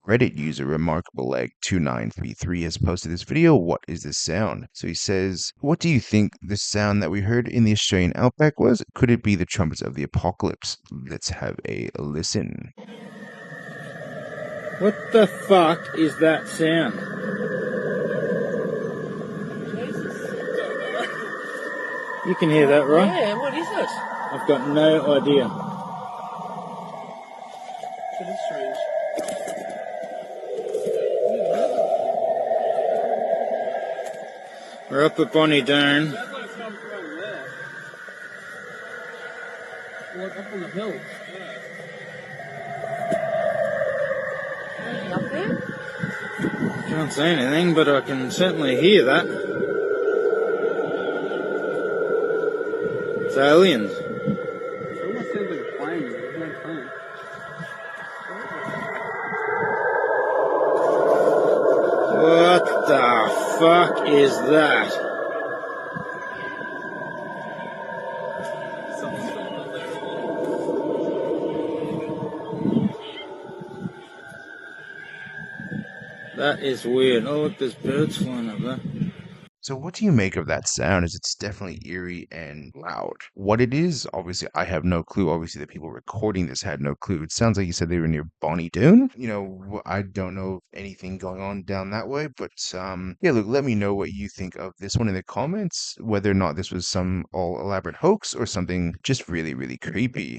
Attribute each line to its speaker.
Speaker 1: Reddit user Remarkable Leg 2933 has posted this video. What is this sound? So he says, what do you think the sound that we heard in the Australian outback was? Could it be the trumpets of the apocalypse? Let's have a listen.
Speaker 2: What the fuck is that sound? You can hear that, right?
Speaker 3: Yeah, what is it?
Speaker 2: I've got no idea.
Speaker 3: That is strange.
Speaker 2: We're up at Bonnie Doon.
Speaker 3: That's like some from there. What, up on the hill? Yeah. Up there?
Speaker 2: Can't say anything, but I can certainly hear that. It's aliens.
Speaker 3: It almost sounds like a plane. There's no plane.
Speaker 2: What the fuck is that?
Speaker 3: Something's going on there.
Speaker 2: That is weird. Oh, look, there's birds flying up there.
Speaker 1: So what do you make of that sound? Is it's definitely eerie and loud. What it is, obviously, I have no clue. Obviously, the people recording this had no clue. It sounds like you said they were near Bonnie Doon. I don't know anything going on down that way, but yeah, look, let me know what you think of this one in the comments, whether or not this was some all elaborate hoax or something just really, really creepy.